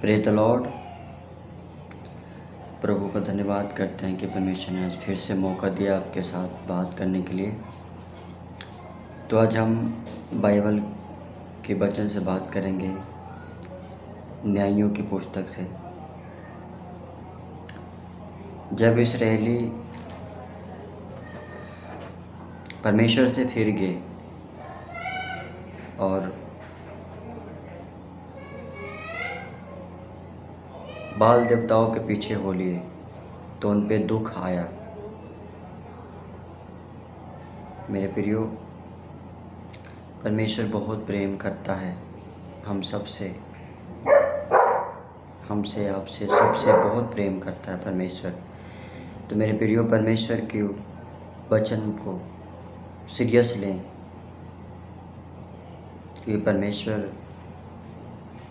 Praise the Lord. प्रभु का धन्यवाद करते हैं कि परमेश्वर ने आज फिर से मौका दिया आपके साथ बात करने के लिए। तो आज हम बाइबल के वचन से बात करेंगे, न्यायियों की पुस्तक से। जब इस्राएली परमेश्वर से फिर गए और बाल देवताओं के पीछे हो लिए तो उन पे दुख आया। मेरे प्रियो, परमेश्वर बहुत प्रेम करता है हम सबसे, हमसे, आपसे, सबसे बहुत प्रेम करता है परमेश्वर। तो मेरे प्रियो, परमेश्वर के वचन को सीरियस लें कि परमेश्वर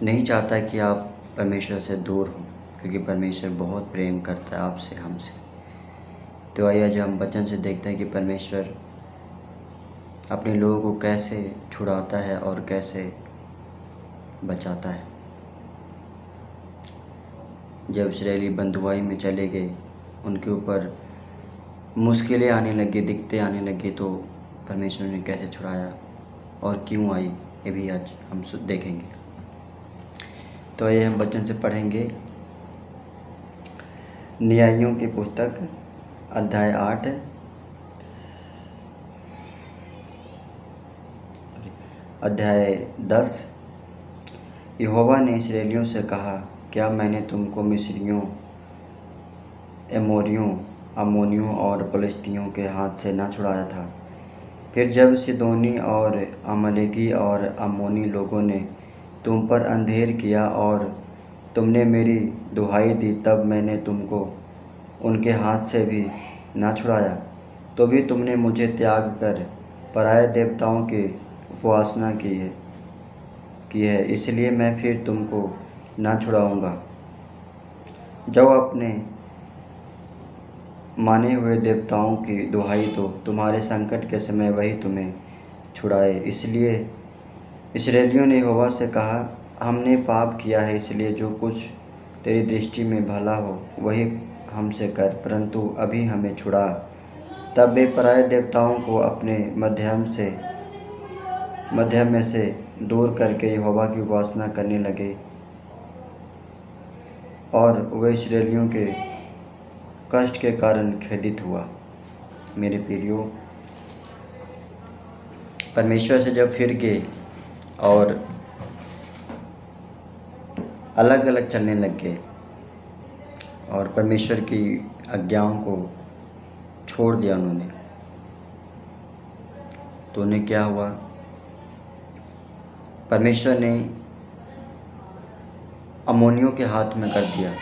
नहीं चाहता कि आप परमेश्वर से दूर हों, क्योंकि परमेश्वर बहुत प्रेम करता है आपसे, हमसे। तो आइए आज हम वचन से देखते हैं कि परमेश्वर अपने लोगों को कैसे छुड़ाता है और कैसे बचाता है। जब इस्राएली बंधुआई में चले गए, उनके ऊपर मुश्किलें आने लगी, दिक्कतें आने लगी, तो परमेश्वर ने कैसे छुड़ाया और क्यों आई, ये भी आज हम देखेंगे। तो ये हम वचन से पढ़ेंगे न्यायियों की पुस्तक अध्याय 8 अध्याय 10। यहोवा ने इस्राएलियों से कहा, क्या मैंने तुमको मिस्रियों, एमोरियों, अम्मोनियों और पलिश्तियों के हाथ से न छुड़ाया था? फिर जब सिदोनी और अमलेकी और अम्मोनी लोगों ने तुम पर अंधेर किया और तुमने मेरी दुहाई दी, तब मैंने तुमको उनके हाथ से भी ना छुड़ाया। तो भी तुमने मुझे त्याग कर पराये देवताओं की उपासना की है, इसलिए मैं फिर तुमको ना छुड़ाऊँगा। जब अपने माने हुए देवताओं की दुहाई दो, तुम्हारे संकट के समय वही तुम्हें छुड़ाए। इसलिए इस्राएलियों ने यहोवा से कहा, हमने पाप किया है, इसलिए जो कुछ तेरी दृष्टि में भला हो वही हमसे कर, परंतु अभी हमें छुड़ा। तब वे पराये देवताओं को अपने मध्य में से दूर करके यहोवा की उपासना करने लगे, और वे इस्राएलियों के कष्ट के कारण खेदित हुआ। मेरे प्रियो, परमेश्वर से जब फिर गए और अलग अलग चलने लग गए और परमेश्वर की आज्ञाओं को छोड़ दिया उन्होंने, तो उन्हें क्या हुआ? परमेश्वर ने अम्मोनियों के हाथ में कर दिया,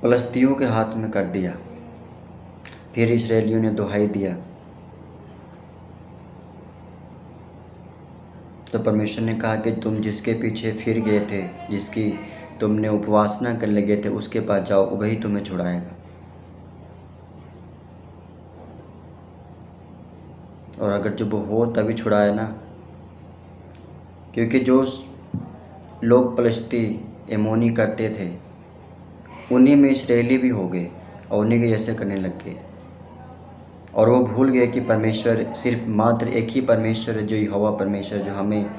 पलिश्तियों के हाथ में कर दिया। फिर इस्राएलियों ने दुहाई दिया, तो परमेश्वर ने कहा कि तुम जिसके पीछे फिर गए थे, जिसकी तुमने उपासना कर लगे थे, उसके पास जाओ, वही तुम्हें छुड़ाएगा। और अगर जब वो हो तभी छुड़ाए ना, क्योंकि जो लोग पलिश्ती एमोनी करते थे, उन्हीं में इस्राएली भी हो गए और उन्हीं के जैसे करने लग गए। और वो भूल गए कि परमेश्वर सिर्फ मात्र एक ही परमेश्वर है, जो यहोवा परमेश्वर, जो हमें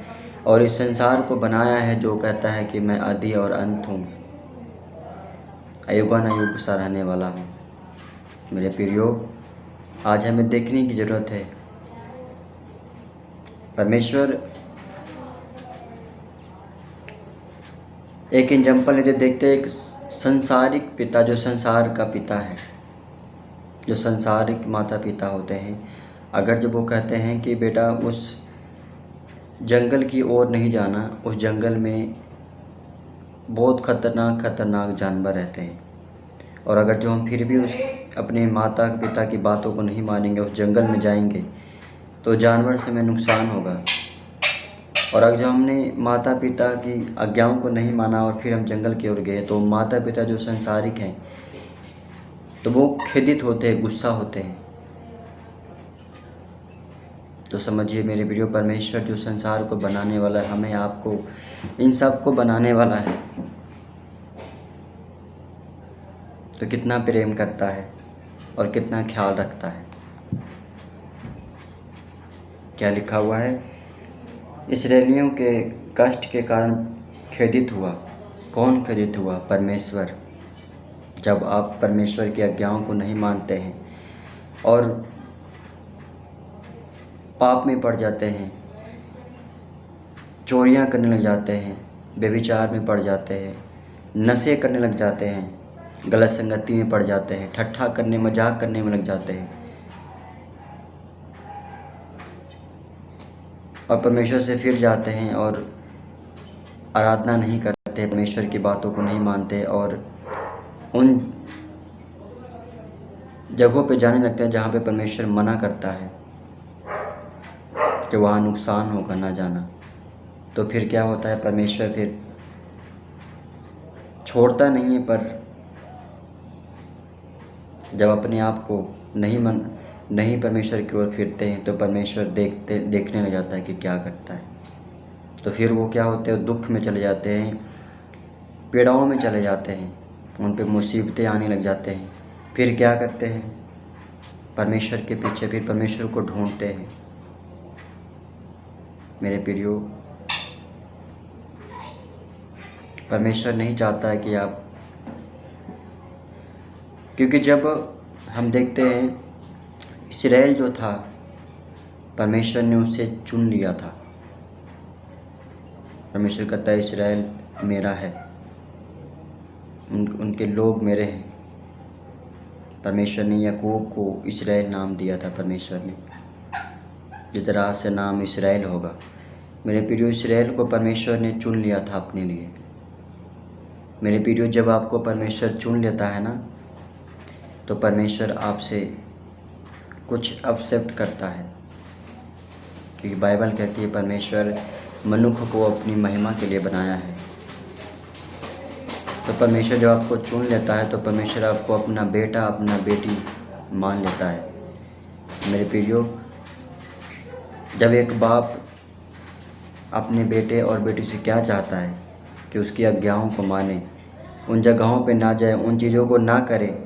और इस संसार को बनाया है, जो कहता है कि मैं आदि और अंत हूँ, अयुगानुयुग सा रहने वाला हूँ। मेरे प्रियो, आज हमें देखने की ज़रूरत है। परमेश्वर एक एग्जाम्पल है, जो देखते हैं एक संसारिक पिता, जो संसार का पिता है, जो संसारिक माता पिता होते हैं। अगर जब वो कहते हैं कि बेटा उस जंगल की ओर नहीं जाना, उस जंगल में बहुत खतरनाक जानवर रहते हैं, और अगर जो हम फिर भी उस अपने माता पिता की बातों को नहीं मानेंगे, उस जंगल में जाएंगे, तो जानवर से हमें नुकसान होगा। और अगर जो हमने माता पिता की आज्ञाओं को नहीं माना और फिर हम जंगल की ओर गए, तो माता पिता जो संसारिक हैं, तो वो खेदित होते हैं, गुस्सा होते हैं। तो समझिए मेरे वीडियो, परमेश्वर जो संसार को बनाने वाला है, हमें आपको इन सब को बनाने वाला है, तो कितना प्रेम करता है और कितना ख्याल रखता है। क्या लिखा हुआ है? इस्राएलियों के कष्ट के कारण खेदित हुआ। कौन खेदित हुआ? परमेश्वर। जब आप परमेश्वर की आज्ञाओं को नहीं मानते हैं और पाप में पड़ जाते हैं, चोरियां करने लग जाते हैं, व्यभिचार में पड़ जाते हैं, नशे करने लग जाते हैं, गलत संगति में पड़ जाते हैं, ठट्ठा करने मजाक करने में लग जाते हैं और परमेश्वर से फिर जाते हैं और आराधना नहीं करते, परमेश्वर की बातों को नहीं मानते और उन जगहों पे जाने लगते हैं जहाँ पे परमेश्वर मना करता है कि वहाँ नुकसान होगा, ना जाना। तो फिर क्या होता है? परमेश्वर फिर छोड़ता नहीं है, पर जब अपने आप को नहीं परमेश्वर की ओर फिरते हैं तो परमेश्वर देखने लग जाता है कि क्या करता है। तो फिर वो क्या होते हैं? दुख में चले जाते हैं, पीड़ाओं में चले जाते हैं, उन पे मुसीबतें आने लग जाते हैं। फिर क्या करते हैं? परमेश्वर के पीछे फिर परमेश्वर को ढूंढते हैं। मेरे प्रियो, परमेश्वर नहीं चाहता है कि आप, क्योंकि जब हम देखते हैं इस्राएल जो था, परमेश्वर ने उसे चुन लिया था। परमेश्वर कहता है इस्राएल मेरा है, उनके लोग मेरे हैं। परमेश्वर ने याकूब को इस्राएल नाम दिया था। परमेश्वर ने जिस तरह से नाम इस्राएल होगा, मेरे प्रियो, इस्राएल को परमेश्वर ने चुन लिया था अपने लिए। मेरे प्रियो, जब आपको परमेश्वर चुन लेता है ना, तो परमेश्वर आपसे कुछ एक्सेप्ट करता है, क्योंकि बाइबल कहती है परमेश्वर मनुष्य को अपनी महिमा के लिए बनाया है। तो परमेश्वर जब आपको चुन लेता है तो परमेश्वर आपको अपना बेटा, अपना बेटी मान लेता है। मेरे प्रियो, जब एक बाप अपने बेटे और बेटी से क्या चाहता है कि उसकी आज्ञाओं को माने, उन जगहों पे ना जाए, उन चीज़ों को ना करे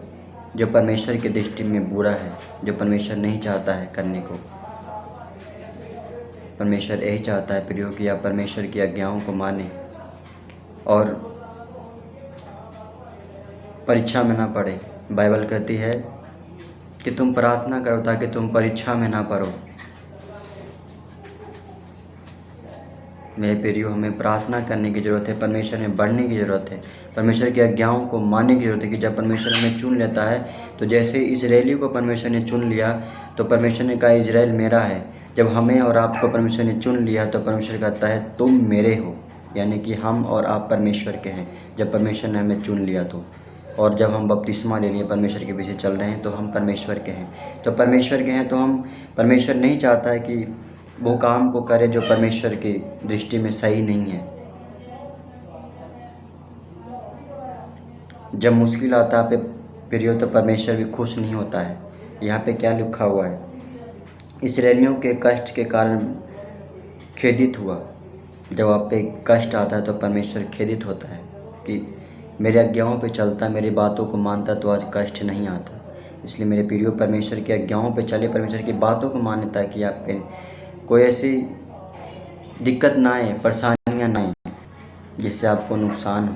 जो परमेश्वर की दृष्टि में बुरा है, जो परमेश्वर नहीं चाहता है करने को। परमेश्वर यही चाहता है प्रियो कि आप परमेश्वर की आज्ञाओं को माने और परीक्षा में ना पड़े। बाइबल कहती है कि तुम प्रार्थना करो ताकि तुम परीक्षा में ना पड़ो। मेरे प्रियो, हमें प्रार्थना करने की ज़रूरत है, परमेश्वर में बढ़ने की ज़रूरत है, परमेश्वर की आज्ञाओं को मानने की ज़रूरत है। कि जब परमेश्वर हमें चुन लेता है, तो जैसे इजरायली को परमेश्वर ने चुन लिया, तो परमेश्वर ने कहा इजराइल मेरा है। जब हमें और आपको परमेश्वर ने चुन लिया तो परमेश्वर कहता है तुम मेरे हो, यानी कि हम और आप परमेश्वर के हैं। जब परमेश्वर ने हमें चुन लिया तो, और जब हम बपतिस्मा ले लिए, परमेश्वर के पीछे चल रहे हैं, तो हम परमेश्वर के हैं। तो परमेश्वर के हैं तो हम, परमेश्वर नहीं चाहता है कि वो काम को करे जो परमेश्वर की दृष्टि में सही नहीं है। जब मुश्किल आता है प्रियो, तो परमेश्वर भी खुश नहीं होता है। यहाँ पे क्या लिखा हुआ है? इस्राएलियों के कष्ट के कारण खेदित हुआ। जब आप पे कष्ट आता है तो परमेश्वर खेदित होता है कि मेरे आज्ञाओं पे चलता, मेरी बातों को मानता तो आज कष्ट नहीं आता। इसलिए मेरे प्रियो, परमेश्वर की आज्ञाओं पे चले, परमेश्वर की बातों को माने, ताकि आप पे कोई ऐसी दिक्कत ना आए, परेशानियाँ ना आए जिससे आपको नुकसान हो।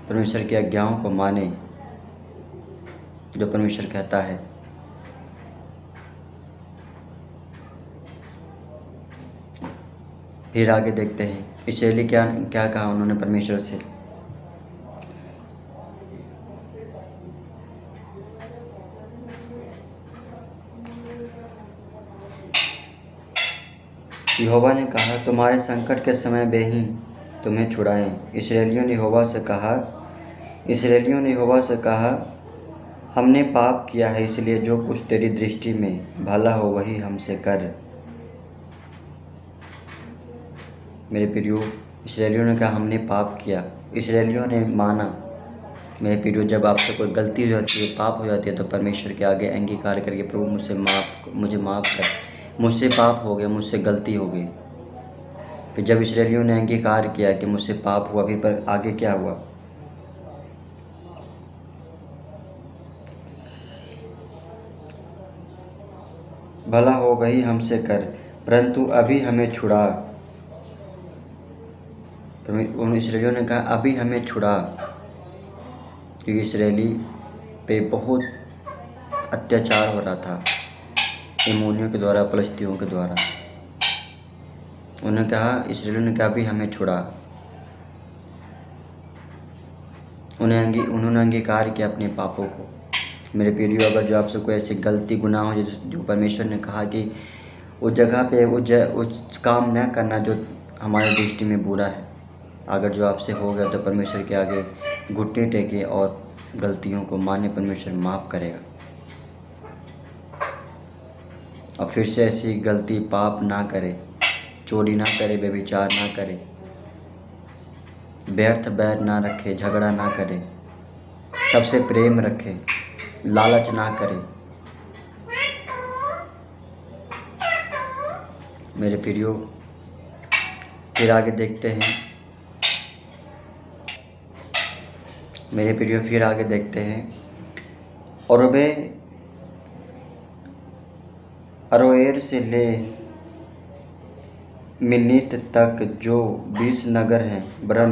परमेश्वर की आज्ञाओं को माने जो परमेश्वर कहता है। फिर आगे देखते हैं इस्राएली क्या क्या कहा उन्होंने परमेश्वर से। यहोवा ने कहा तुम्हारे संकट के समय वे ही तुम्हें छुड़ाएं। इस्राएलियों ने यहोवा से कहा हमने पाप किया है, इसलिए जो कुछ तेरी दृष्टि में भला हो वही हमसे कर। मेरे प्रियो, इस्राएलियों ने कहा हमने पाप किया। इस्राएलियों ने माना मेरे प्रियो, जब आपसे कोई गलती हो जाती है, पाप हो जाती है, तो परमेश्वर के आगे अंगीकार करके, प्रभु मुझे माफ़ कर, मुझसे पाप हो गया, मुझसे गलती हो गई। फिर जब इस्राएलियों ने अंगीकार किया कि मुझसे पाप हुआ, फिर पर आगे क्या हुआ? भला हो गई हमसे कर, परंतु अभी हमें छुड़ा। उन इस्राएलियों ने कहा अभी हमें छुड़ा, क्योंकि इस्राएली पे बहुत अत्याचार हो रहा था अम्मोनियों के द्वारा, पलिश्तियों के द्वारा। उन्होंने कहा, इस्राएलियों ने कहा अभी हमें छुड़ा। उन्होंने अंगीकार किया अपने पापों को। मेरे प्रियो, अगर जो आपसे कोई ऐसी गलती गुनाह हो जो परमेश्वर ने कहा कि उस जगह पे उस काम न करना जो हमारे दृष्टि में बुरा है, अगर जो आपसे हो गया, तो परमेश्वर के आगे घुटने टेके और गलतियों को माने, परमेश्वर माफ़ करेगा। और फिर से ऐसी गलती पाप ना करे, चोरी ना करे, व्यभिचार ना करे, व्यर्थ बैर ना रखे, झगड़ा ना करे, सबसे प्रेम रखे, लालच ना करे। मेरे प्रियो, फिर आगे देखते हैं। मेरे प्रियो, फिर आगे देखते हैं। और वे अरोएर से ले मिन्नीत तक जो 20 नगर हैं, वरन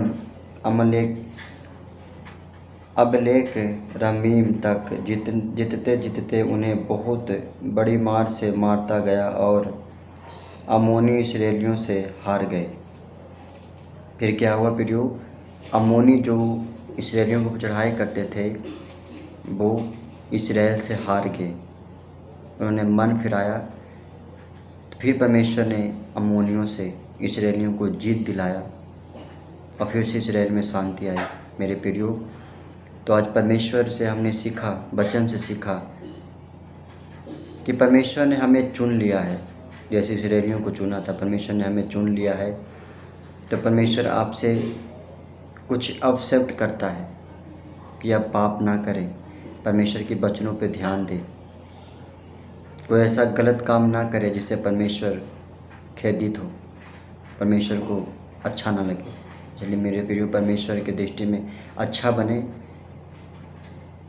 अबलेक रमीम तक जितते जितते उन्हें बहुत बड़ी मार से मारता गया, और अम्मोनी इस्राएलियों से हार गए। फिर क्या हुआ प्रियो? अम्मोनी जो इस्राएलियों को चढ़ाई करते थे, वो इस्राएल से हार गए। उन्होंने मन फिराया, तो फिर परमेश्वर ने अम्मोनियों से इस्राएलियों को जीत दिलाया, और फिर से इस्राएल में शांति आई। मेरे प्रियो, तो आज परमेश्वर से हमने सीखा, वचन से सीखा कि परमेश्वर ने हमें चुन लिया है। जैसे इस्राएलियों को चुना था, परमेश्वर ने हमें चुन लिया है। तो परमेश्वर आपसे कुछ एक्सेप्ट करता है कि आप पाप ना करें, परमेश्वर के वचनों पे ध्यान दें, कोई ऐसा गलत काम ना करे जिससे परमेश्वर खेदित हो, परमेश्वर को अच्छा ना लगे। इसलिए मेरे प्रियो, परमेश्वर के दृष्टि में अच्छा बने।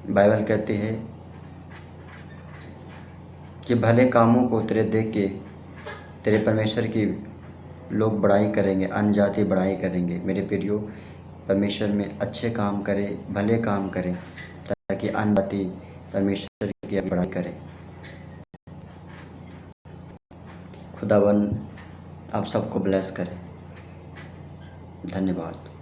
बाइबल कहती है कि भले कामों को तेरे देख के तेरे परमेश्वर की लोग बड़ाई करेंगे, अन्य जाति बड़ाई करेंगे। मेरे प्रियो, परमेश्वर में अच्छे काम करें, भले काम करें, ताकि अन्य जाति परमेश्वर की बड़ाई करें। खुदावन आप सबको ब्लेस करें। धन्यवाद।